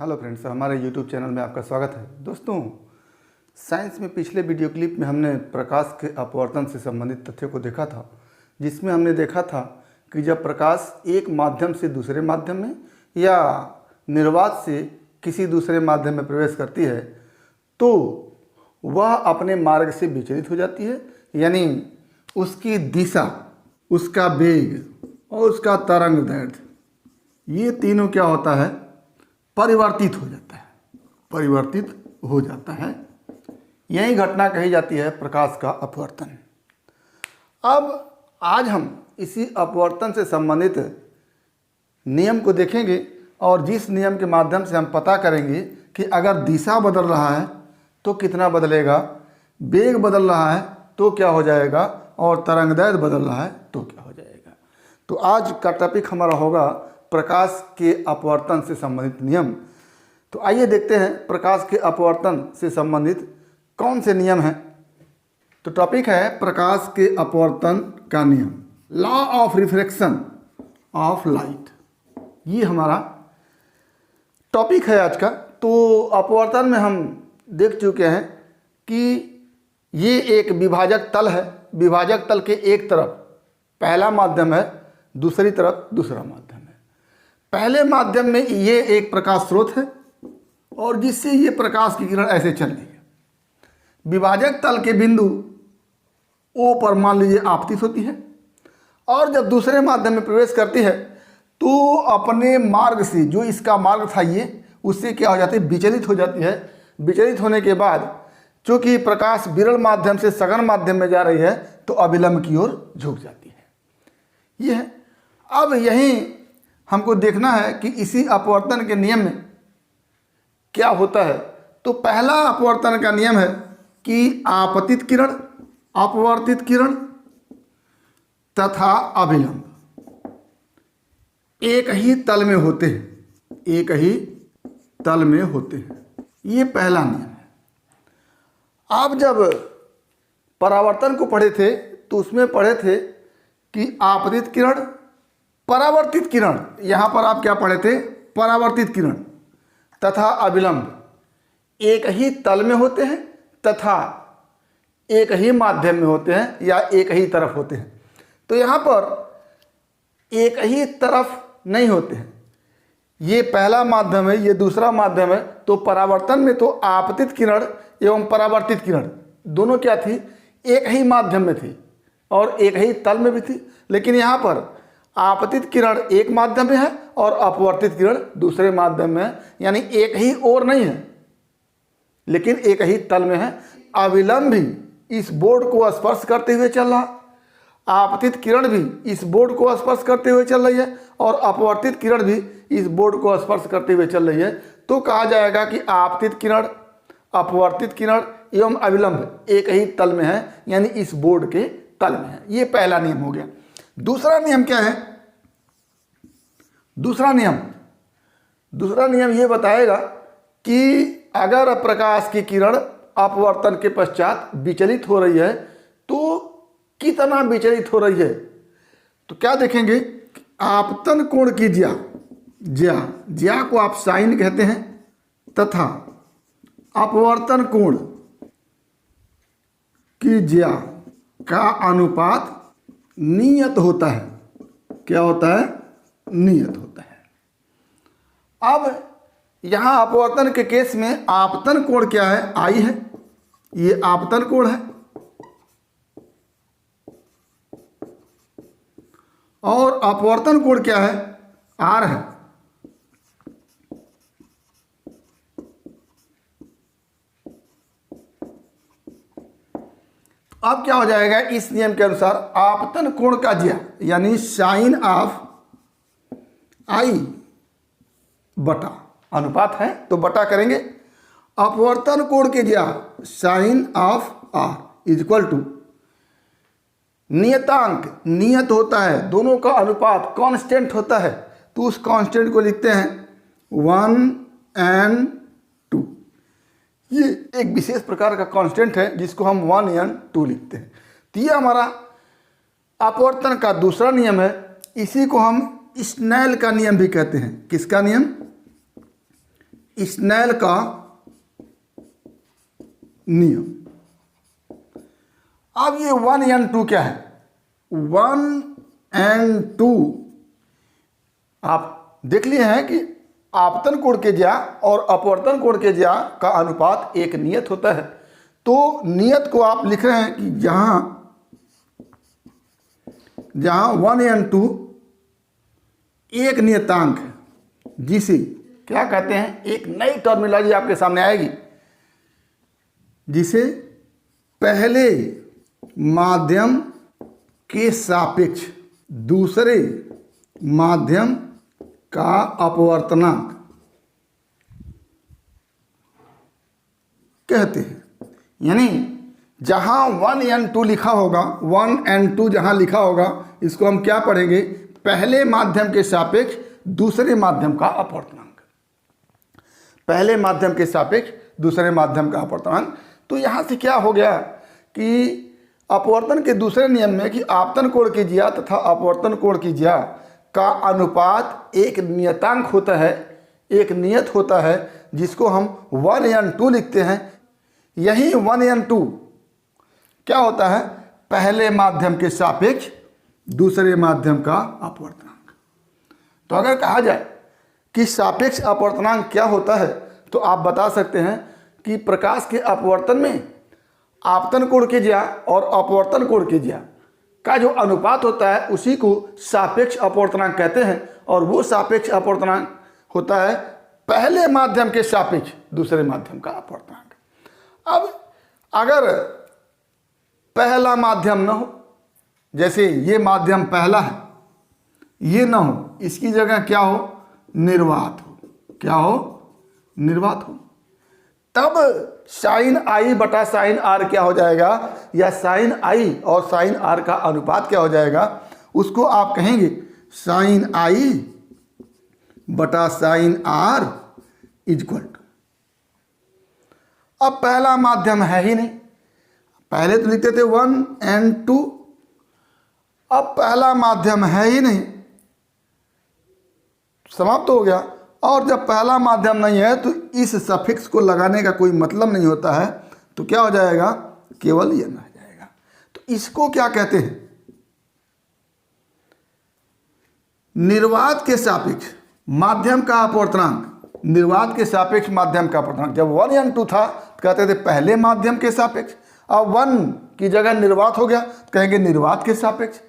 Hello friends, हमारे YouTube channel में आपका स्वागत है। दोस्तों, साइंस में पिछले वीडियो क्लिप में हमने प्रकाश के अपवर्तन से संबंधित तथ्यों को देखा था, जिसमें हमने देखा था कि जब प्रकाश एक माध्यम से दूसरे माध्यम में या निर्वात से किसी दूसरे माध्यम में प्रवेश करती है तो वह अपने मार्ग से विचलित हो जाती है, यानी उसकी दिशा, उसका वेग और उसका तरंग दैर्ध्य, ये तीनों क्या होता है, परिवर्तित हो जाता है। परिवर्तित हो जाता है, यही घटना कही जाती है प्रकाश का अपवर्तन। अब आज हम इसी अपवर्तन से संबंधित नियम को देखेंगे और जिस नियम के माध्यम से हम पता करेंगे कि अगर दिशा बदल रहा है तो कितना बदलेगा, वेग बदल रहा है तो क्या हो जाएगा और तरंगदैर्ध्य बदल रहा है तो क्या हो जाएगा। तो आज का टॉपिक हमारा होगा प्रकाश के अपवर्तन से संबंधित नियम। तो आइए देखते हैं प्रकाश के अपवर्तन से संबंधित कौन से नियम हैं। तो टॉपिक है प्रकाश के अपवर्तन का नियम, law of refraction of light. ये हमारा टॉपिक है आज का। तो अपवर्तन में हम देख चुके हैं कि ये एक विभाजक तल है। विभाजक तल के एक तरफ पहला माध्यम है, दूसरी तरफ दूसरा माध्यम है। पहले माध्यम में ये एक प्रकाश स्रोत है और जिससे ये प्रकाश की किरण ऐसे चल रही है। विभाजक तल के बिंदु O पर मान लीजिए आपतित होती है और जब दूसरे माध्यम में प्रवेश करती है तो अपने मार्ग से, जो इसका मार्ग था ये, उससे क्या हो जाती है, विचलित हो जाती है। विचलित होने के बाद चूँकि प्रकाश विरल माध्यम से सघन माध्यम में जा रही है तो अविलंब की ओर झुक जाती है। ये है। अब यहीं हमको देखना है कि इसी अपवर्तन के नियम में क्या होता है। तो पहला अपवर्तन का नियम है कि आपतित किरण, अपवर्तित किरण तथा अभिलंब एक ही तल में होते हैं। एक ही तल में होते हैं, ये पहला नियम है। आप जब परावर्तन को पढ़े थे तो उसमें पढ़े थे कि आपतित किरण, परावर्तित किरण, यहाँ पर आप क्या पढ़े थे, परावर्तित किरण तथा अभिलंब एक ही तल में होते हैं तथा एक ही माध्यम में होते हैं या एक ही तरफ होते हैं। तो यहाँ पर एक ही तरफ नहीं होते हैं, ये पहला माध्यम है, ये दूसरा माध्यम है। तो परावर्तन में तो आपतित किरण एवं परावर्तित किरण दोनों क्या थी, एक ही माध्यम में थी और एक ही तल में भी थी। लेकिन यहाँ पर आपतित किरण एक माध्यम में है और अपवर्तित किरण दूसरे माध्यम में है, यानी एक ही ओर नहीं है लेकिन एक ही तल में है। अविलंब भी इस बोर्ड को स्पर्श करते हुए चल रहा, आपतित किरण भी इस बोर्ड को स्पर्श करते हुए चल रही है और अपवर्तित किरण भी इस बोर्ड को स्पर्श करते हुए चल रही है। तो कहा जाएगा कि आपतित किरण, अपवर्तित किरण एवं अविलंब एक ही तल में है, यानी इस बोर्ड के तल में है। ये पहला नियम हो गया। दूसरा नियम क्या है? दूसरा नियम ये बताएगा कि अगर प्रकाश की किरण अपवर्तन के पश्चात विचलित हो रही है तो कितना विचलित हो रही है। तो क्या देखेंगे, आपतन कोण की ज्या को आप साइन कहते हैं तथा अपवर्तन कोण की ज्या का अनुपात नियत होता है। क्या होता है? नियत होता है। अब यहाँ अपवर्तन के केस में आपतन कोण क्या है, आई है, ये आपतन कोण है और अपवर्तन कोण क्या है, आर है। अब क्या हो जाएगा, इस नियम के अनुसार आपतन कोण का ज्या यानी साइन ऑफ आई बटा, अनुपात है तो बटा करेंगे, अपवर्तन कोण के ज्या sine of R is equal to नियतांक, नियत होता है, दोनों का अनुपात कांस्टेंट होता है तो उस कांस्टेंट को लिखते हैं 1n2। ये एक विशेष प्रकार का कांस्टेंट है जिसको हम 1n2 लिखते हैं। तो ये हमारा अपवर्तन का दूसरा नियम है। इसी को हम स्नेल का नियम भी कहते हैं। किसका नियम? स्नेल का नियम। अब ये 1 एंड 2 क्या है? 1 एंड 2 आप देख लिए हैं कि आपतन कोण के ज्या और अपवर्तन कोण के ज्या का अनुपात एक नियत होता है। तो नियत को आप लिख रहे हैं कि जहां 1 एंड 2 एक नियतांक है, जिसे क्या कहते हैं, एक नई टर्मिनोलॉजी आपके सामने आएगी, जिसे पहले माध्यम के सापेक्ष दूसरे माध्यम का अपवर्तनांक कहते हैं। यानी जहां 1 एंड 2 लिखा होगा, 1 एंड 2 जहां लिखा होगा, इसको हम क्या पढ़ेंगे? पहले माध्यम के सापेक्ष दूसरे माध्यम का अपवर्तनांक। पहले माध्यम के सापेक्ष दूसरे माध्यम का अपवर्तनांक। तो यहां से क्या हो गया कि अपवर्तन के दूसरे नियम में कि आपतन कोण की ज्या तथा अपवर्तन कोण की ज्या का अनुपात एक नियतांक होता है, एक नियत होता है, जिसको हम 1 एंड 2 लिखते हैं। यही 1 एंड 2 क्या होता है? पहले माध्यम के सापेक्ष दूसरे माध्यम का अपवर्तनांक। तो अगर कहा जाए कि सापेक्ष अपवर्तनांक क्या होता है, तो आप बता सकते हैं कि प्रकाश के अपवर्तन में आपतन कोण की ज्या और अपवर्तन कोण की ज्या का जो अनुपात होता है, उसी को सापेक्ष अपवर्तनांक कहते हैं। और वो सापेक्ष अपवर्तनांक होता है पहले माध्यम के सापेक्ष दूसरे माध्यम का अपवर्तनांक। अब अगर पहला माध्यम न हो, जैसे ये माध्यम पहला है, ये न हो, इसकी जगह क्या हो? निर्वात हो। क्या हो? निर्वात हो। तब साइन आई बटा साइन आर क्या हो जाएगा? या साइन आई और साइन आर का अनुपात क्या हो जाएगा? उसको आप कहेंगे साइन आई बटा साइन आर इक्वल टू। अब पहला माध्यम है ही नहीं, पहले तो लिखते थे 1 एंड 2, अब पहला माध्यम है ही नहीं, समाप्त हो गया। और जब पहला माध्यम नहीं है तो इस सफिक्स को लगाने का कोई मतलब नहीं होता है, तो क्या हो जाएगा? केवल ये रह जाएगा। तो इसको क्या कहते हैं? निर्वात के सापेक्ष माध्यम का अपवर्तनांक। निर्वात के सापेक्ष माध्यम का अपवर्तनांक। जब 1 एंड 2 था कहते थे पहले माध्यम के सापेक्ष, अब 1 की जगह निर्वात हो गया, कहेंगे निर्वात के सापेक्ष।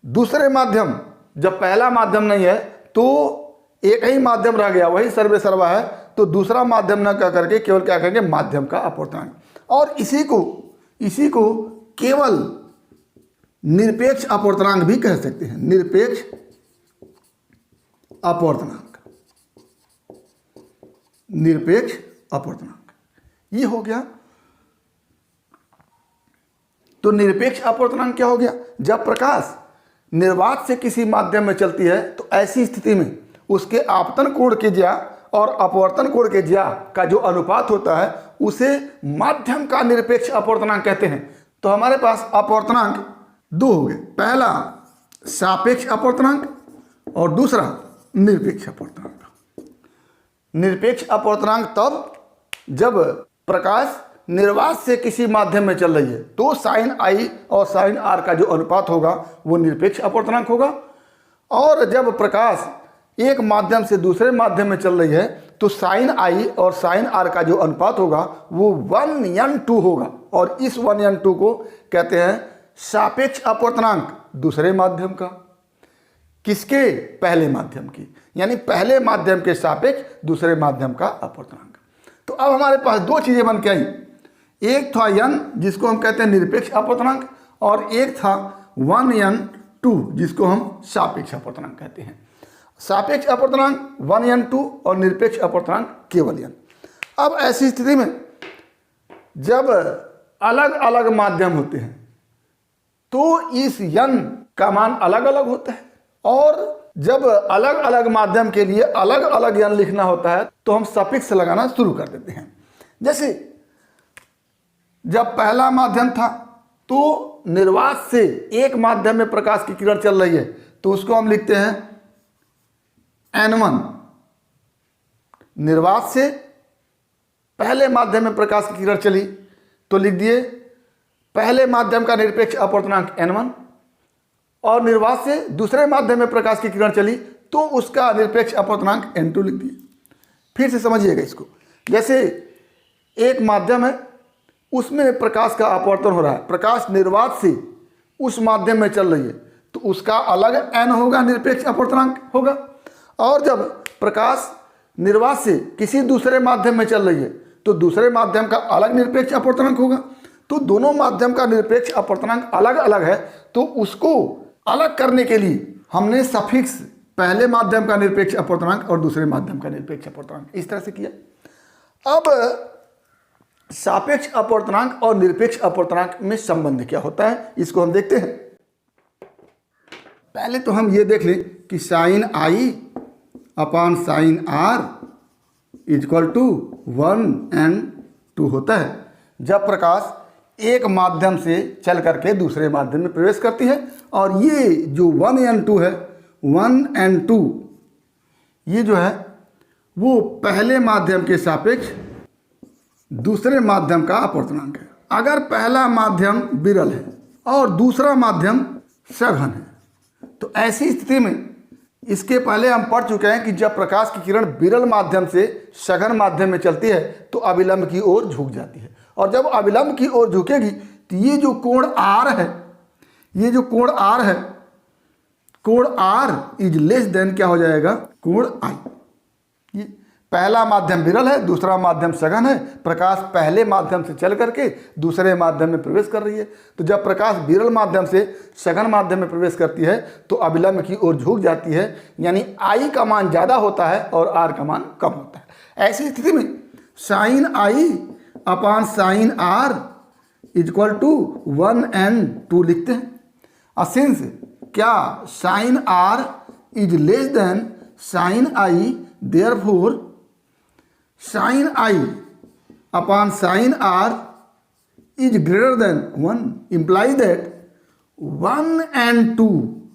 दूसरे माध्यम, जब पहला माध्यम नहीं है तो एक ही माध्यम रह गया, वही सर्वे सर्वा है, तो दूसरा माध्यम न कह करके केवल क्या कहेंगे? माध्यम का अपवर्तनांक। और इसी को केवल निरपेक्ष अपवर्तनांक भी कह सकते हैं। निरपेक्ष अपवर्तनांक, निरपेक्ष अपवर्तनांक ये हो गया। तो निरपेक्ष अपवर्तनांक क्या हो गया? जब प्रकाश निर्वात से किसी माध्यम में चलती है तो ऐसी स्थिति में उसके आपतन कोण की ज्या और अपवर्तन कोण के ज्या का जो अनुपात होता है, उसे माध्यम का निरपेक्ष अपवर्तनांक कहते हैं। तो हमारे पास अपवर्तनांक 2 हो गए, पहला सापेक्ष अपवर्तनांक और दूसरा निरपेक्ष अपवर्तनांक। निरपेक्ष अपवर्तनांक तब जब प्रकाश निर्वात से किसी माध्यम में चल रही है, तो साइन आई और साइन आर का जो अनुपात होगा वो निरपेक्ष अपवर्तनांक होगा। और जब प्रकाश एक माध्यम से दूसरे माध्यम में चल रही है, तो साइन आई और साइन आर का जो अनुपात होगा वो 1 एंड 2 होगा। और इस 1 एंड 2 को कहते हैं सापेक्ष अपवर्तनांक दूसरे माध्यम का। किसके? पहले माध्यम की। यानी पहले माध्यम के सापेक्ष दूसरे माध्यम का अपवर्तनांक। तो अब हमारे पास 2 चीजें बन के आई, एक था n जिसको हम कहते हैं निरपेक्ष अपवर्तनांक, और एक था 1 एंड 2 जिसको हम सापेक्ष अपवर्तनांक कहते हैं। सापेक्ष अपवर्तनांक 1 एंड 2 और निरपेक्ष अपवर्तनांक केवल n। अब ऐसी स्थिति में जब अलग अलग माध्यम होते हैं तो इस n का मान अलग अलग होता है, और जब अलग अलग माध्यम के लिए अलग अलग n लिखना होता है तो हम सफिक्स लगाना शुरू कर देते हैं। जैसे जब पहला माध्यम था तो निर्वात से एक माध्यम में प्रकाश की किरण चल रही है, तो उसको हम लिखते हैं n1। निर्वात से पहले माध्यम में प्रकाश की किरण चली तो लिख दिए पहले माध्यम का निरपेक्ष अपवर्तनांक n1, और निर्वात से दूसरे माध्यम में प्रकाश की किरण चली तो उसका निरपेक्ष अपवर्तनांक n2 लिख दिए। फिर से समझिएगा इसको, जैसे एक माध्यम है उसमें प्रकाश का अपवर्तन हो रहा है, प्रकाश निर्वात से उस माध्यम में चल रही है तो उसका अलग n होगा, निरपेक्ष अपवर्तनांक होगा। और जब प्रकाश निर्वात से किसी दूसरे माध्यम में चल रही है तो दूसरे माध्यम का अलग निरपेक्ष अपवर्तनांक होगा। तो दोनों माध्यम का निरपेक्ष अपवर्तनांक अलग अलग है, तो उसको अलग करने के लिए हमने सफिक्स पहले माध्यम का निरपेक्ष अपवर्तनांक और दूसरे माध्यम का निरपेक्ष अपवर्तनांक इस तरह से किया। अब सापेक्ष अपवर्तनांक और निरपेक्ष अपवर्तनांक में संबंध क्या होता है, इसको हम देखते हैं। पहले तो हम ये देख लें कि sine I upon sine R equal to 1n2 होता है जब प्रकाश एक माध्यम से चल करके दूसरे माध्यम में प्रवेश करती है। और ये जो 1n2 है, 1n2 ये जो है वो पहले माध्यम के सापेक्ष दूसरे माध्यम का अपवर्तनांक है। अगर पहला माध्यम विरल है और दूसरा माध्यम सघन है तो ऐसी स्थिति में इसके पहले हम पढ़ चुके हैं कि जब प्रकाश की किरण विरल माध्यम से सघन माध्यम में चलती है तो अविलंब की ओर झुक जाती है, और जब अविलंब की ओर झुकेगी तो ये जो कोण R है, ये जो कोण R है, कोण R इज लेस देन क्या हो जाएगा, कोण I। ये पहला माध्यम विरल है, दूसरा माध्यम सघन है, प्रकाश पहले माध्यम से चल करके दूसरे माध्यम में प्रवेश कर रही है। तो जब प्रकाश विरल माध्यम से सघन माध्यम में प्रवेश करती है तो अविलंब की ओर झुक जाती है, यानी I का मान ज़्यादा होता है और R का मान कम होता है। ऐसी स्थिति में sine I upon sine R equal to 1n2 लिखते हैं। सिंस क्या sine R is less than sine I, therefore sine I upon sin R is greater than 1 implies that 1 and 2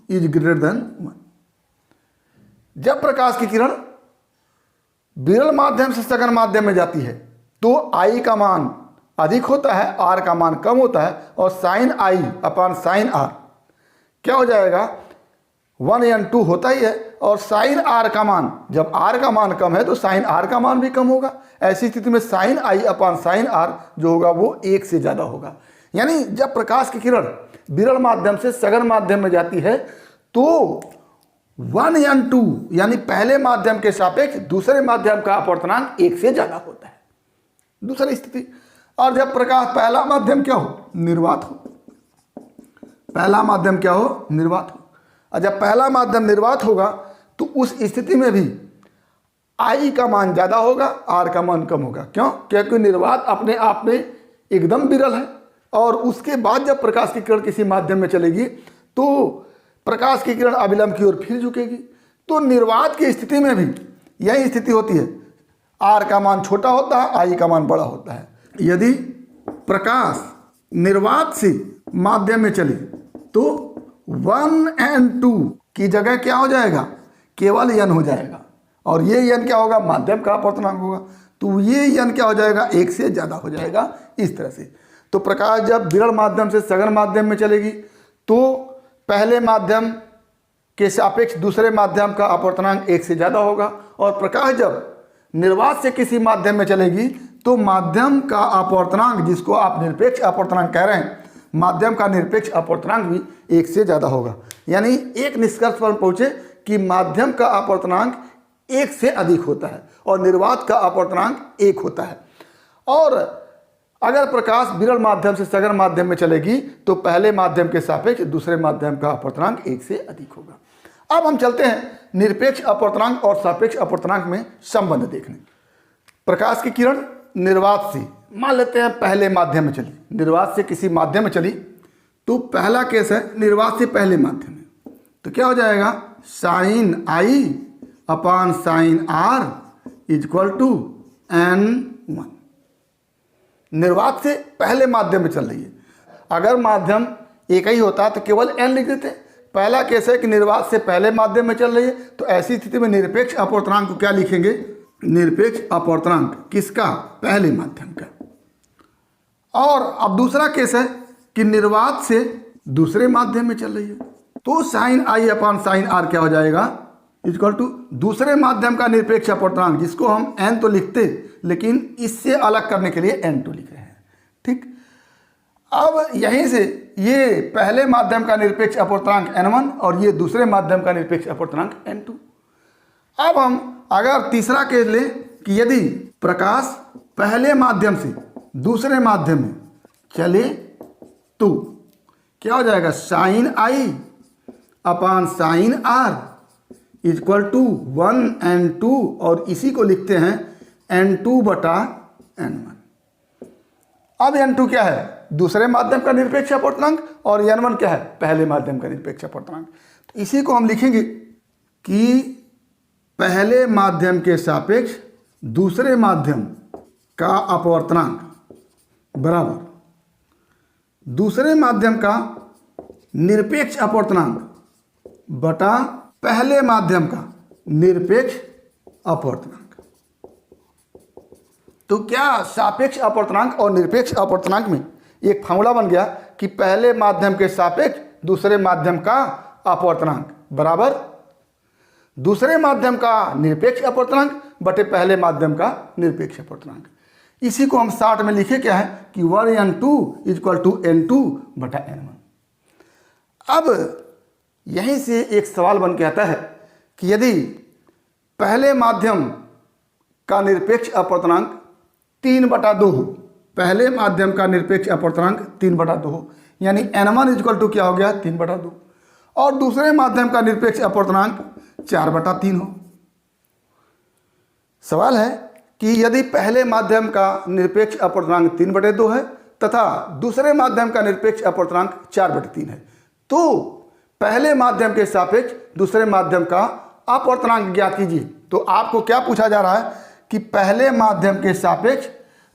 is greater than 1। जब प्रकाश की किरण विरल माध्यम से सघन माध्यम में जाती है तो I का मान अधिक होता है, R का मान कम होता है, और sine I upon sine R क्या हो जाएगा, 1n2 होता ही है। और साइन R का मान, जब R का मान कम है तो साइन R का मान भी कम होगा। ऐसी स्थिति में sine I upon sine R जो होगा वो 1 से ज़्यादा होगा। यानी जब प्रकाश की किरण विरल माध्यम से सघन माध्यम में जाती है तो 1n2 यानी पहले माध्यम के सापेक्ष दूसरे माध्यम का अपवर्तनांक 1 से ज़्यादा होता है, दूसरी स्थिति। और जब प्रकाश पहला माध्यम क्या हो, निर्वात हो, पहला माध्यम क्या हो, निर्वात हो, और जब पहला माध्यम निर्वात होगा तो उस स्थिति में भी I का मान ज़्यादा होगा, R का मान कम होगा। क्यों? क्योंकि निर्वात अपने आप में एकदम विरल है, और उसके बाद जब प्रकाश की किरण किसी माध्यम में चलेगी तो प्रकाश की किरण अविलंब की ओर फिर झुकेगी। तो निर्वात की स्थिति में भी यही स्थिति होती है, R का मान छोटा होता है, I का मान बड़ा होता है। यदि प्रकाश निर्वात से माध्यम में चले तो 1n2 की जगह क्या हो जाएगा, केवल n हो जाएगा, और ये n क्या होगा, माध्यम का अपवर्तनांक होगा, तो ये n क्या हो जाएगा, 1 से ज़्यादा हो जाएगा। इस तरह से तो प्रकाश जब विरल माध्यम से सघन माध्यम में चलेगी तो पहले माध्यम के सापेक्ष दूसरे माध्यम का अपवर्तनांक 1 से ज़्यादा होगा, और प्रकाश जब निर्वात से किसी माध्यम में चलेगी तो माध्यम का अपवर्तनांक, जिसको आप निरपेक्ष अपवर्तनांक कह रहे हैं, माध्यम का निरपेक्ष अपवर्तनांक भी 1 से ज़्यादा होगा। यानी एक निष्कर्ष पर पहुँचे कि माध्यम का अपवर्तनांक 1 से अधिक होता है और निर्वात का अपवर्तनांक 1 होता है। और अगर प्रकाश विरल माध्यम से सघन माध्यम में चलेगी तो पहले माध्यम के सापेक्ष दूसरे माध्यम का अपवर्तनांक 1 से अधिक होगा। अब हम चलते हैं निरपेक्ष अपवर्तनांक और सापेक्ष अपवर्तनांक में संबंध देखने। प्रकाश की किरण निर्वात से, मान लेते हैं पहले माध्यम में चली, निर्वात से किसी माध्यम में चली, तो पहला केस है निर्वात से पहले माध्यम में, तो क्या हो जाएगा, sine I upon sine R equal to n1। निर्वात से पहले माध्यम में चल रही है, अगर माध्यम एक ही होता तो केवल n लिख देते। पहला केस है कि निर्वात से पहले माध्यम में चल रही है, तो ऐसी स्थिति में निरपेक्ष अपवर्तनांक को क्या लिखेंगे, निरपेक्ष अपवर्तनांक किसका? पहले माध्यम का। और अब दूसरा केस है कि निर्वात से दूसरे माध्यम में चल रही है, तो sine I upon sine R क्या हो जाएगा? इक्वल टू दूसरे माध्यम का निरपेक्ष अपवर्तनांक, जिसको हम n तो लिखते लेकिन इससे अलग करने के लिए n2 लिख रहे हैं। ठीक, अब यहीं से ये पहले माध्यम का निरपेक्ष अपवर्तनांक n1 और ये दूसरे माध्यम का निरपेक्ष अपवर्तनांक n2। अब हम अगर तीसरा केस लें कि यदि प्रकाश पहले माध्यम से दूसरे माध्यम में चले तो क्या हो जाएगा? Sine I upon sine R equal to 1n2, और इसी को लिखते हैं n2 बटा n1। अब n2 क्या है? दूसरे माध्यम का निरपेक्ष अपवर्तनांक, और n1 क्या है? पहले माध्यम का निरपेक्ष अपवर्तनांक। तो इसी को हम लिखेंगे कि पहले माध्यम के सापेक्ष दूसरे माध्यम का अपवर्तनांक बराबर दूसरे माध्यम का निरपेक्ष अपवर्तनांक बटा पहले माध्यम का निरपेक्ष अपवर्तनांक। तो क्या सापेक्ष अपवर्तनांक और निरपेक्ष अपवर्तनांक में एक फार्मूला बन गया कि पहले माध्यम के सापेक्ष दूसरे माध्यम का अपवर्तनांक बराबर दूसरे माध्यम का निरपेक्ष अपवर्तनांक बटे पहले माध्यम का निरपेक्ष अपवर्तनांक। इसी को हम शॉर्ट में लिखे क्या है कि 1n2 इक्वल टू n2 बटा n1। अब यहीं से एक सवाल बन के आता है कि यदि पहले माध्यम का निरपेक्ष अपवर्तनांक 3/2 हो, पहले माध्यम का निरपेक्ष अपवर्तनांक 3/2 हो, यानी n1 इक्वल टू क्या हो गया? 3/2, और दूसरे माध्यम का निरपेक्ष अपवर्तनांक 4/3 हो। सवाल है कि यदि पहले माध्यम का निरपेक्ष अपवर्तनांक 3/2 है तथा दूसरे माध्यम का निरपेक्ष अपवर्तनांक 4/3 है, तो पहले माध्यम के सापेक्ष दूसरे माध्यम का अपवर्तनांक ज्ञात कीजिए। तो आपको क्या पूछा जा रहा है कि पहले माध्यम के सापेक्ष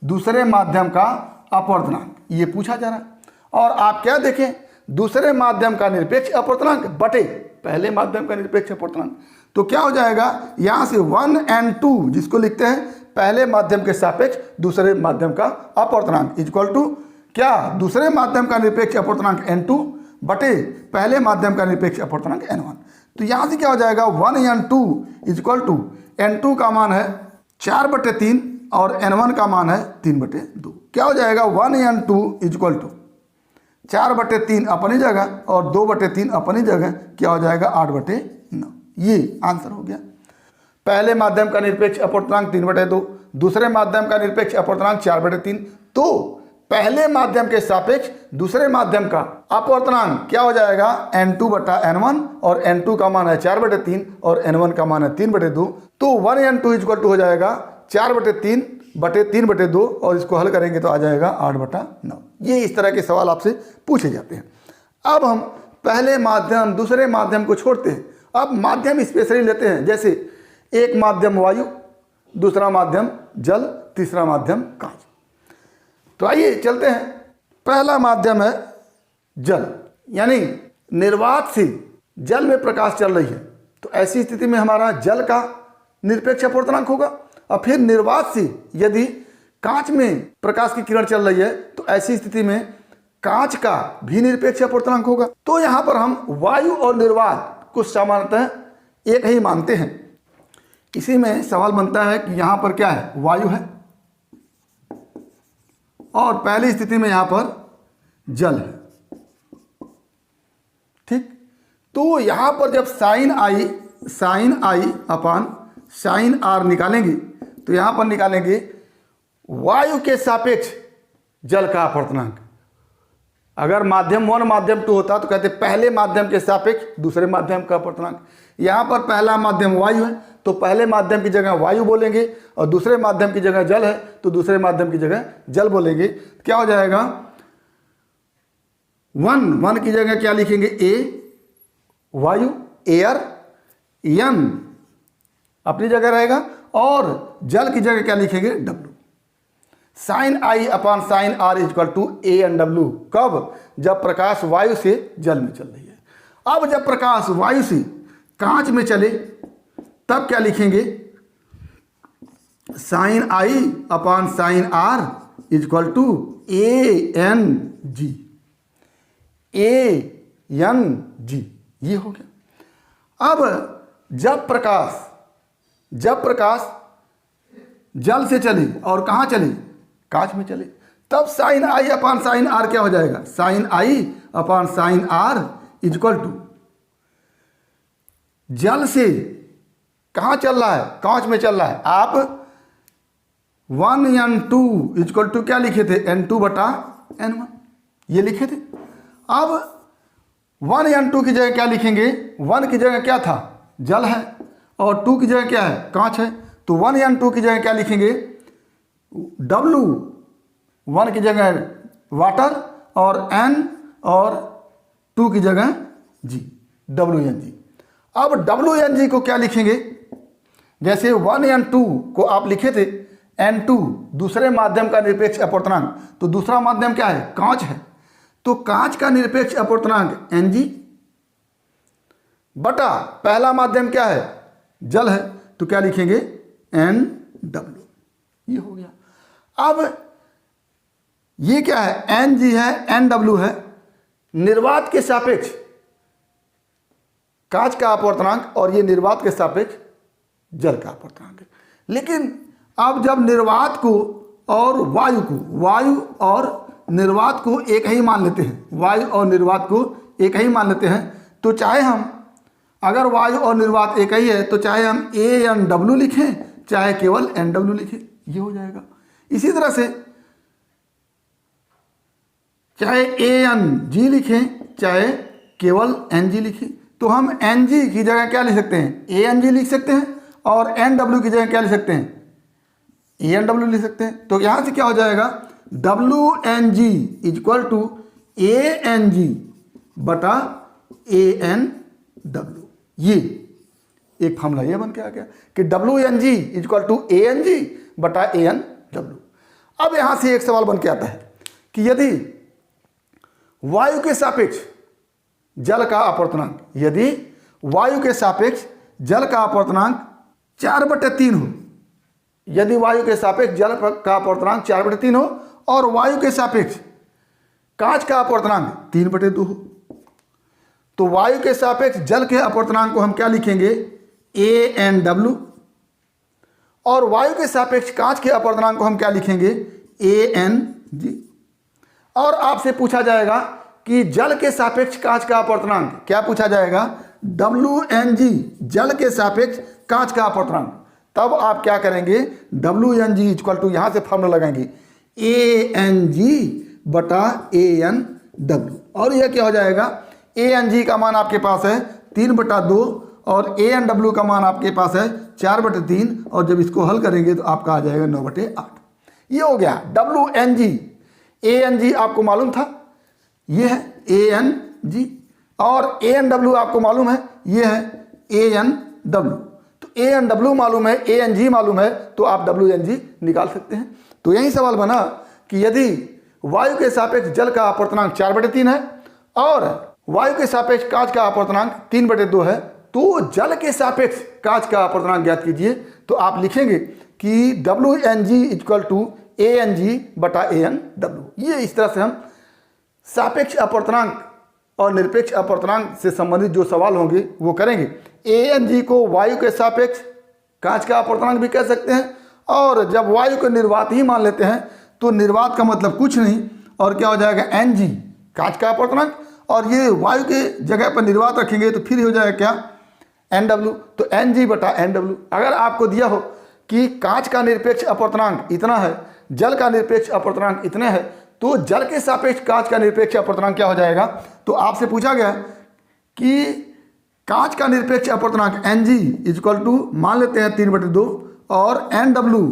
दूसरे माध्यम का अपवर्तनांक, ये पूछा जा रहा है। और आप क्या देखें, दूसरे माध्यम का निरपेक्ष अपवर्तनांक बटे पहले माध्यम का निरपेक्ष अपवर्तनांक, तो क्या हो जाएगा? यहाँ से 1n2 जिसको लिखते हैं पहले माध्यम के सापेक्ष दूसरे माध्यम का अपवर्तनांक इक्वल टू क्या? दूसरे माध्यम का निरपेक्ष अपवर्तनांक n2 बटे पहले माध्यम का निरपेक्ष अपवर्तनांक n1। तो यहाँ से क्या हो जाएगा? 1n2 इक्वल टू n2 का मान है 4/3 और n1 का मान है 3/2। क्या हो जाएगा? 1n2 इक्वल टू 4/3 अपनी जगह और 2/3 अपनी जगह, क्या हो जाएगा? 8/9। ये आंसर हो गया। पहले माध्यम का निरपेक्ष अपवर्तनांक 3/2, दूसरे माध्यम का निरपेक्ष अपवर्तनांक 4/3, तो पहले माध्यम के सापेक्ष दूसरे माध्यम का अपवर्तनांक क्या हो जाएगा? n2 बटा n1, और n2 का मान है 4/3 और n1 का मान है 3/2, तो 1n2 इक्वल टू हो जाएगा 4/3 बटे 3/2, और इसको हल करेंगे तो आ जाएगा 8/9। ये इस तरह के सवाल आपसे पूछे जाते हैं। अब हम पहले माध्यम दूसरे माध्यम को छोड़ते हैं, अब माध्यम स्पेशली लेते हैं। जैसे एक माध्यम वायु, दूसरा माध्यम जल, तीसरा माध्यम कांच। तो आइए चलते हैं। पहला माध्यम है जल, यानी निर्वात से जल में प्रकाश चल रही है, तो ऐसी स्थिति में हमारा जल का निरपेक्ष अपवर्तनांक होगा। और फिर निर्वात से यदि कांच में प्रकाश की किरण चल रही है, तो ऐसी स्थिति में कांच का भी निरपेक्ष अपवर्तनांक होगा। तो यहाँ पर हम वायु और निर्वात को सामान्यतः एक ही मानते हैं। इसी में सवाल बनता है कि यहाँ पर क्या है? वायु है, और पहली स्थिति में यहाँ पर जल है। ठीक, तो यहाँ पर जब sine I upon sine R निकालेंगे, तो यहाँ पर निकालेंगे वायु के सापेक्ष जल का अपवर्तनांक। अगर माध्यम 1 माध्यम 2 होता तो कहते पहले माध्यम के सापेक्ष दूसरे माध्यम का अपवर्तनांक। यहाँ पर पहला माध्यम वायु है, तो पहले माध्यम की जगह वायु बोलेंगे, और दूसरे माध्यम की जगह जल है तो दूसरे माध्यम की जगह जल बोलेंगे। क्या हो जाएगा? 1 की जगह क्या लिखेंगे? ए वायु, एयर, n अपनी जगह रहेगा, और जल की जगह क्या लिखेंगे? W। Sine I upon sine R equal to ANW। कब? जब प्रकाश वायु से जल में चल रही है। अब जब प्रकाश वायु से कांच में चले तब क्या लिखेंगे? Sine I upon sine R equal to A N G, A N G, ये हो गया। अब जब प्रकाश जल से चली और कहाँ चली, कांच में चली, तब sine I upon sine R क्या हो जाएगा, sine I upon sine R equal to जल से कहाँ चल रहा है, कांच में चल रहा है। आप 1n2 इजक्वल टू क्या लिखे थे, n2/n1 ये लिखे थे। अब 1n2 की जगह क्या लिखेंगे, 1 की जगह क्या था, जल है, और 2 की जगह क्या है, कांच है। तो 1n2 की जगह क्या लिखेंगे, W, 1 की जगह वाटर और n और 2 की जगह G, WNG। अब WNG को क्या लिखेंगे, जैसे 1n2 को आप लिखे थे n2 दूसरे माध्यम का निरपेक्ष अपवर्तनांक, तो दूसरा माध्यम क्या है, कांच है, तो कांच का निरपेक्ष अपवर्तनांक Ng बटा पहला माध्यम क्या है, जल है, तो क्या लिखेंगे Nw, ये हो गया। अब ये क्या है, Ng है, Nw है, निर्वात के सापेक्ष कांच का अपवर्तनांक और ये निर्वात के सापेक्ष जल का अपवर्तनांक है। लेकिन अब जब निर्वात को और वायु और निर्वात को एक ही मान लेते हैं, वायु और निर्वात को एक ही मान लेते हैं, तो चाहे हम, अगर वायु और निर्वात एक ही है, तो चाहे हम ANW लिखें चाहे केवल NW लिखें, ये हो जाएगा। इसी तरह से चाहे ANG लिखें चाहे केवल NG लिखें, तो हम NG की जगह क्या लिख सकते हैं, ANG लिख सकते हैं, और NW की जगह क्या लिख सकते हैं, ANW लिख सकते हैं। तो यहाँ से क्या हो जाएगा, WNG इजक्वल टू ANG बटा ANW, ये एक फॉर्मूला ये बन के आ गया कि WNG इजक्वल टू ANG बटा ANW। अब यहाँ से एक सवाल बन के आता है कि यदि वायु के सापेक्ष जल का अपवर्तनांक, यदि वायु के सापेक्ष जल का अपवर्तनांक 4/3 हो, यदि वायु के सापेक्ष जल का अपवर्तनांक 4/3 हो और वायु के सापेक्ष कांच का अपवर्तनांक 3/2 हो, तो वायु के सापेक्ष जल के अपवर्तनांक को हम क्या लिखेंगे, ANW, और वायु के सापेक्ष कांच के अपवर्तनांक को हम क्या लिखेंगे, ANG। और आपसे पूछा जाएगा कि जल के सापेक्ष कांच का अपवर्तनांक क्या पूछा जाएगा, WNG, जल के सापेक्ष कांच का अपवर्तनांक। तब आप क्या करेंगे, WNG इक्वल टू यहाँ से फॉर्मूला लगाएंगे ANG बटा ANW, और यह क्या हो जाएगा, ANG का मान आपके पास है 3/2 और ANW का मान आपके पास है 4/3, और जब इसको हल करेंगे तो आपका आ जाएगा 9/8। ये हो गया WNG। ANG आपको मालूम था, ये है ANG, और ANW आपको मालूम है, ये है ANW। तो ANW मालूम है, ANG मालूम है, तो आप WNG निकाल सकते हैं। तो यही सवाल बना कि यदि वायु के सापेक्ष जल का अपवर्तनांक 4/3 है और वायु के सापेक्ष कांच का अपवर्तनांक 3/2 है, तो जल के सापेक्ष कांच का अपवर्तनांक ज्ञात कीजिए। तो आप लिखेंगे कि WNG इक्वल टू ANG बटा ANW। ये इस तरह से हम सापेक्ष अपवर्तनांक और निरपेक्ष अपवर्तनांक से संबंधित जो सवाल होंगे वो करेंगे। ANG को वायु के सापेक्ष कांच का अपवर्तनांक भी कह सकते हैं, और जब वायु को निर्वात ही मान लेते हैं तो निर्वात का मतलब कुछ नहीं और क्या हो जाएगा, NG कांच का अपवर्तनांक, और ये वायु के जगह पर निर्वात रखेंगे तो फिर हो जाएगा क्या, NW। तो NG बटा NW। अगर आपको दिया हो कि कांच का निरपेक्ष अपवर्तनांक इतना है, जल का निरपेक्ष अपवर्तनांक इतने है, तो जल के सापेक्ष कांच का निरपेक्ष अपवर्तनांक क्या हो जाएगा। तो आपसे पूछा गया कि कांच का निरपेक्ष अपवर्तनांक NG इक्वल टू मान लेते हैं 3/2 और NW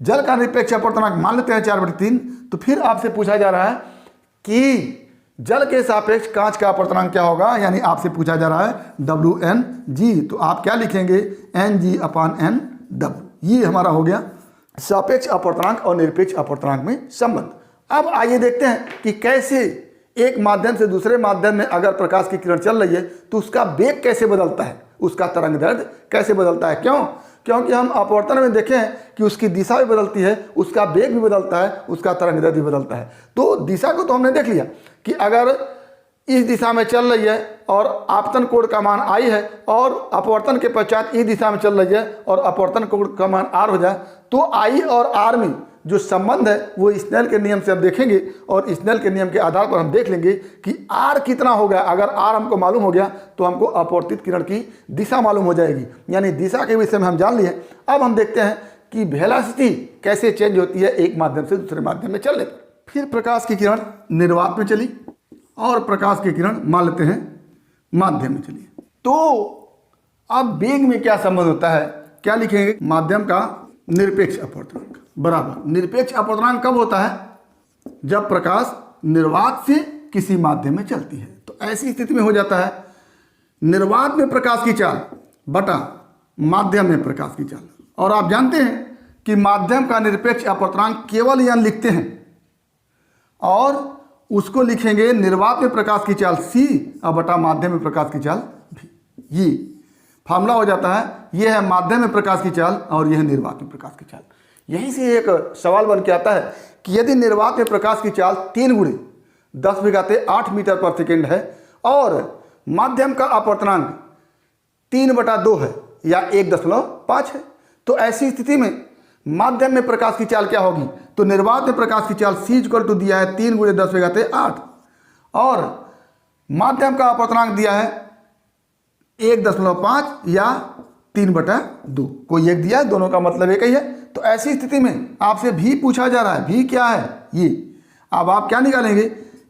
जल का निरपेक्ष अपवर्तनांक मान लेते हैं 4/3। तो फिर आपसे पूछा जा रहा है कि जल के सापेक्ष कांच का अपवर्तनांक क्या होगा, यानी आपसे पूछा जा रहा है WNG। तो आप क्या लिखेंगे, NG अपान NW। ये हमारा हो गया सापेक्ष अपवर्तनांक और निरपेक्ष अपवर्तनांक में संबंध। अब आइए देखते हैं कि कैसे एक माध्यम से दूसरे माध्यम में अगर प्रकाश की किरण चल रही है तो उसका वेग कैसे बदलता है, उसका तरंग दैर्ध्य कैसे बदलता है। क्यों, क्योंकि हम अपवर्तन में देखें हैं कि उसकी दिशा भी बदलती है, उसका वेग भी बदलता है, उसका तरंगदैर्ध्य भी बदलता है। तो दिशा को तो हमने देख लिया कि अगर इस दिशा में चल रही है और आपतन कोण का मान आई है और अपवर्तन के पश्चात इस दिशा में चल रही है और अपवर्तन कोण का मान आर हो जाए, तो आई और आर में जो संबंध है वो स्नेल के नियम से हम देखेंगे और स्नेल के नियम के आधार पर हम देख लेंगे कि आर कितना हो गया। अगर आर हमको मालूम हो गया तो हमको अपवर्तित किरण की दिशा मालूम हो जाएगी, यानी दिशा के विषय में हम जान लिए। अब हम देखते हैं कि वेलोसिटी कैसे चेंज होती है एक माध्यम से दूसरे माध्यम में चलने पर। फिर प्रकाश की किरण निर्वात में चली और प्रकाश की किरण मान लेते हैं माध्यम में चली। तो अब वेग में क्या संबंध होता है, क्या लिखेंगे, माध्यम का निरपेक्ष अपवर्तनांक बराबर निरपेक्ष अपवर्तनांक कब होता है, जब प्रकाश निर्वात से किसी माध्यम में चलती है। तो ऐसी स्थिति में हो जाता है निर्वात में प्रकाश की चाल बटा माध्यम में प्रकाश की चाल। और आप जानते हैं कि माध्यम का निरपेक्ष अपवर्तनांक केवल यान लिखते हैं और उसको लिखेंगे निर्वात में प्रकाश की चाल c और बटा माध्यम में प्रकाश की चाल v। ये फार्मूला हो जाता है, ये है माध्यम में प्रकाश की चाल और यह है निर्वात में प्रकाश की चाल। यहीं से एक सवाल बन के आता है कि यदि निर्वात में प्रकाश की चाल 3 गुणे 10⁸ मीटर पर सेकेंड है और माध्यम का अपवर्तनांक 3/2 है या 1.5 है, तो ऐसी स्थिति में माध्यम में प्रकाश की चाल क्या होगी। तो निर्वात में प्रकाश की चाल c = दिया है 3 × 10⁸ और माध्यम का अपवर्तनांक दिया है 1.5 या 3/2, कोई एक दिया है, दोनों का मतलब एक ही है। तो ऐसी स्थिति में आपसे भी पूछा जा रहा है, भी क्या है ये। अब आप क्या निकालेंगे,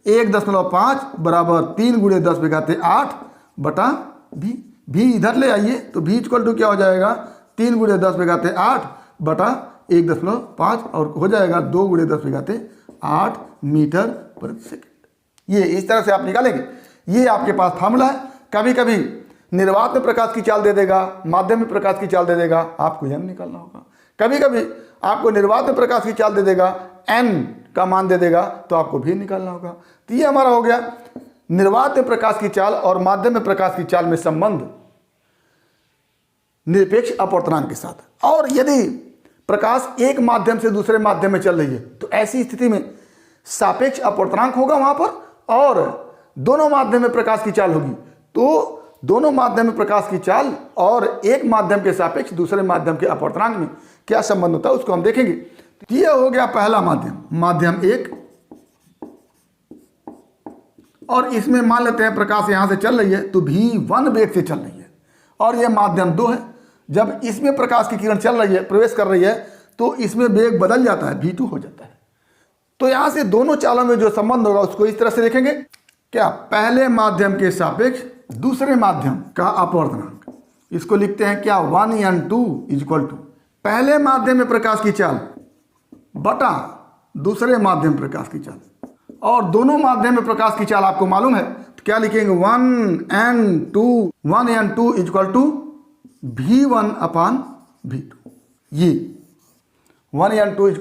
1.5 बराबर 3 × 10⁸ बटा भी इधर ले आइए, तो भी = क्या हो जाएगा 3 × 10⁸ बटा 1.5 और हो जाएगा 2 × 10⁸ मीटर प्रति सेकेंड। ये इस तरह से आप निकालेंगे, ये आपके पास फार्मूला है। कभी कभी निर्वात में प्रकाश की चाल दे देगा, माध्यम में प्रकाश की चाल दे देगा, आपको n निकालना होगा। कभी कभी आपको निर्वात में प्रकाश की चाल दे देगा, n का मान दे देगा, तो आपको भी निकालना होगा। तो ये हमारा हो गया निर्वात में प्रकाश की चाल और माध्यम में प्रकाश की चाल में संबंध निरपेक्ष अपवर्तनांक के साथ। और यदि प्रकाश एक माध्यम से दूसरे माध्यम में चल रही है तो ऐसी स्थिति में सापेक्ष अपवर्तनांक होगा वहां पर और दोनों माध्यम में प्रकाश की चाल होगी। तो दोनों माध्यम में प्रकाश की चाल और एक माध्यम के सापेक्ष दूसरे माध्यम के अपवर्तनांक में क्या संबंध होता है उसको हम देखेंगे। तो यह हो गया पहला माध्यम, माध्यम 1, और इसमें मान लेते हैं प्रकाश यहां से चल रही है तो v1 वेग से चल रही है और यह माध्यम 2 है। जब इसमें प्रकाश की किरण चल रही है, प्रवेश कर रही है, तो इसमें वेग बदल जाता है, v2 हो जाता है। तो यहां से दोनों चालों में जो संबंध होगा उसको इस तरह से देखेंगे, क्या पहले माध्यम के सापेक्ष दूसरे माध्यम का अपवर्तनांक, इसको लिखते हैं क्या 1n2 = पहले माध्यम में प्रकाश की चाल बटा दूसरे माध्यम प्रकाश की चाल। और दोनों माध्यम में प्रकाश की चाल आपको मालूम है, तो क्या लिखेंगे 1n2 = v1/v2। ये 1n2 =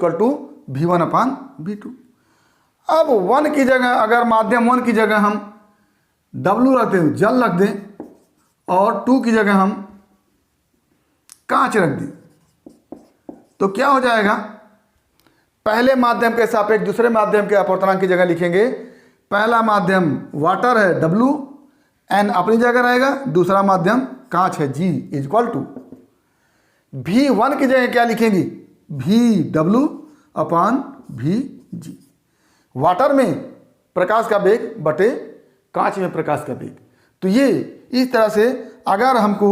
v1/v2। अब 1 की जगह, अगर माध्यम 1 की जगह हम W रखते हैं, जल रख दें, और 2 की जगह हम कांच रख दें, तो क्या हो जाएगा, पहले माध्यम के सापेक्ष दूसरे माध्यम के अपवर्तनांक की जगह लिखेंगे, पहला माध्यम वाटर है W, n अपनी जगह रहेगा, दूसरा माध्यम कांच है G = v1 की जगह क्या लिखेंगे, vW/vg। वाटर में प्रकाश का वेग बटे कांच में प्रकाश का वेग। तो ये इस तरह से अगर हमको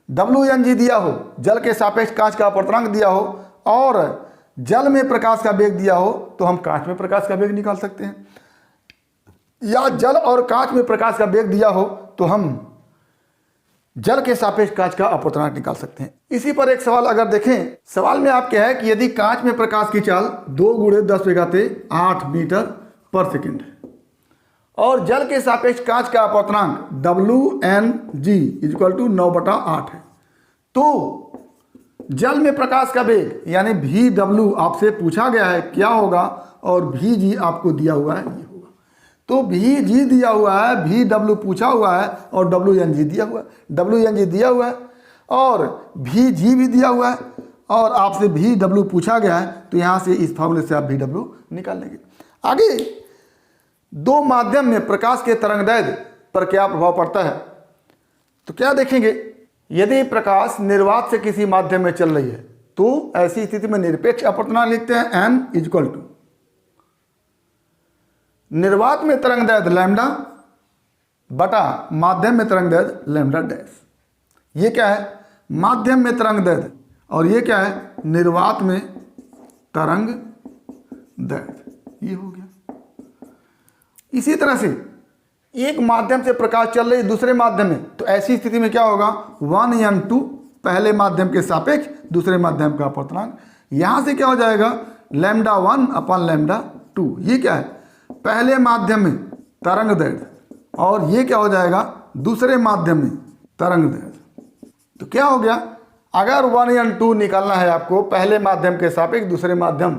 WNG दिया हो, जल के सापेक्ष कांच का अपवर्तनांक दिया हो, और जल में प्रकाश का वेग दिया हो, तो हम कांच में प्रकाश का वेग निकाल सकते हैं। या जल और कांच में प्रकाश का वेग दिया हो तो हम जल के सापेक्ष कांच का अपवर्तनांक निकाल सकते हैं। इसी पर एक सवाल अगर देखें, सवाल में आप क्या है कि यदि कांच में प्रकाश की चाल 2 × 10⁸ मीटर पर सेकेंड है और जल के सापेक्ष कांच का अपवर्तनांक WNG = 9/8 है, तो जल में प्रकाश का वेग यानी VW आपसे पूछा गया है क्या होगा, और VG आपको दिया हुआ है ये होगा। तो VG दिया हुआ है, VW पूछा हुआ है और WNG दिया हुआ है। WNG दिया हुआ है और भी जी भी दिया हुआ है और आपसे भी डब्ल्यू पूछा गया है, तो यहाँ से इस फॉर्मूले से आप भी डब्ल्यू निकाल लेंगे। आगे दो माध्यम में प्रकाश के तरंगदैर्घ्य पर क्या प्रभाव पड़ता है, तो क्या देखेंगे, यदि प्रकाश निर्वात से किसी माध्यम में चल रही है तो ऐसी स्थिति में निरपेक्ष अपवर्तनांक लिखते हैं n इक्वल टू निर्वात में तरंगदैर्घ्य लैम्डा बटा माध्यम में तरंगदैर्घ्य लैम्डा डैश। ये क्या है, माध्यम में तरंगदैर्घ्य और ये क्या है, निर्वात में तरंगदैर्घ्य। ये हो गया। इसी तरह से एक माध्यम से प्रकाश चल रही है दूसरे माध्यम में, तो ऐसी स्थिति में क्या होगा, 1n2 पहले माध्यम के सापेक्ष दूसरे माध्यम का अपवर्तनांक। यहां से क्या हो जाएगा, लैम्डा 1 अपॉन लैम्डा 2। ये क्या है, पहले माध्यम में तरंगदैर्घ्य और ये क्या हो जाएगा, दूसरे माध्यम में तरंगदैर्घ्य। तो क्या हो गया, अगर 1n2 निकालना है आपको पहले माध्यम के सापेक्ष दूसरे माध्यम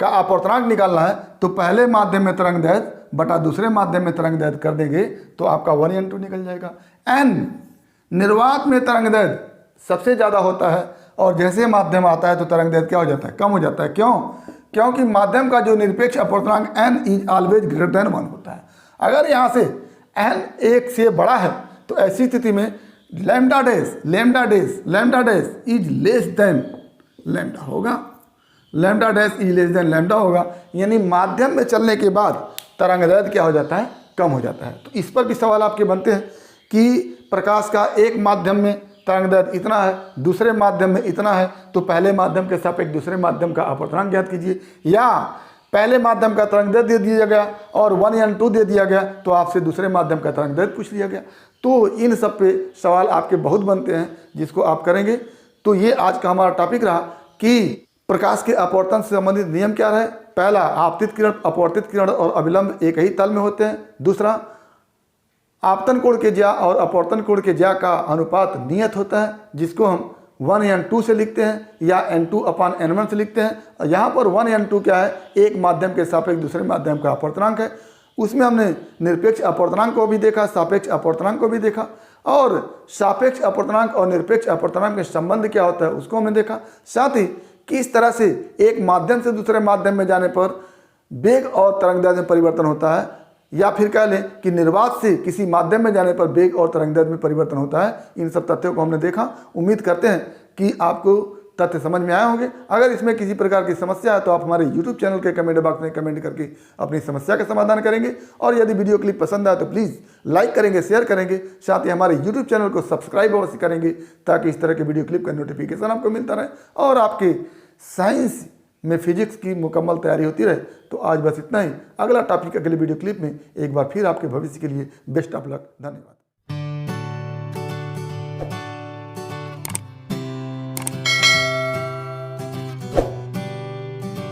का अपवर्तनांक निकालना है, तो पहले माध्यम में तरंगदैर्घ्य बटा दूसरे माध्यम में तरंगदैर्घ्य कर देंगे तो आपका 1n2 निकल जाएगा। n निर्वात में तरंगदैर्घ्य सबसे ज़्यादा होता है और जैसे माध्यम आता है तो तरंगदैर्घ्य क्या हो जाता है, कम हो जाता है। क्यों, क्योंकि माध्यम का जो निरपेक्ष अपवर्तनांक n is always greater than 1 होता है। अगर यहाँ से n 1 से बड़ा है तो ऐसी स्थिति में lambda dash is less than lambda होगा, lambda dash is less than lambda होगा। यानी माध्यम में चलने के बाद तरंगदैर्घ्य क्या हो जाता है, कम हो जाता है। तो इस पर भी सवाल आपके बनते हैं कि प्रकाश का एक माध्यम में तरंगदैर्घ्य इतना है, दूसरे माध्यम में इतना है, तो पहले माध्यम के सापेक्ष दूसरे माध्यम का अपवर्तनांक ज्ञात कीजिए, या पहले माध्यम का तरंगदैर्घ्य दे दिया गया और 1n2 दे दिया गया तो आपसे दूसरे माध्यम का तरंगदैर्घ्य पूछ लिया गया। तो इन सब पे सवाल आपके बहुत बनते हैं जिसको आप करेंगे। तो ये आज का हमारा टॉपिक रहा कि प्रकाश के अपवर्तन से संबंधित नियम क्या रहे। पहला, आपतित किरण, अपवर्तित किरण और अभिलंब एक ही तल में होते हैं। दूसरा, आपतन कोण के ज्या और अपवर्तन कोण के ज्या का अनुपात नियत होता है, जिसको हम 1n2 से लिखते हैं या n2 अपान n1 से लिखते हैं। यहाँ पर 1n2 क्या है, एक माध्यम के सापेक्ष दूसरे माध्यम का अपवर्तनांक है। उसमें हमने निरपेक्ष अपवर्तनांक को भी देखा, सापेक्ष अपवर्तनांक को भी देखा, और सापेक्ष अपवर्तनांक और निरपेक्ष अपवर्तनांक के संबंध क्या होता है उसको हमने देखा। साथ ही किस तरह से एक माध्यम से दूसरे माध्यम में जाने पर वेग और तरंगदैर्घ्य में परिवर्तन होता है, या फिर कह लें कि निर्वात से किसी माध्यम में जाने पर वेग और तरंगदैर्घ्य में परिवर्तन होता है। इन सब तथ्यों को हमने देखा। उम्मीद करते हैं कि आपको तथ्य समझ में आए होंगे। अगर इसमें किसी प्रकार की समस्या है तो आप हमारे YouTube चैनल के कमेंट बॉक्स में कमेंट करके अपनी समस्या का समाधान करेंगे। और यदि वीडियो क्लिप पसंद आए तो प्लीज़ लाइक करेंगे, शेयर करेंगे, साथ ही हमारे YouTube चैनल को सब्सक्राइब अवश्य करेंगे ताकि इस तरह के वीडियो क्लिप का नोटिफिकेशन आपको मिलता रहे और आपके साइंस में फिजिक्स की मुकम्मल तैयारी होती रहे। तो आज बस इतना ही। अगला टॉपिक अगले वीडियो क्लिप में एक बार फिर आपके भविष्य के लिए बेस्ट ऑफ लक। धन्यवाद।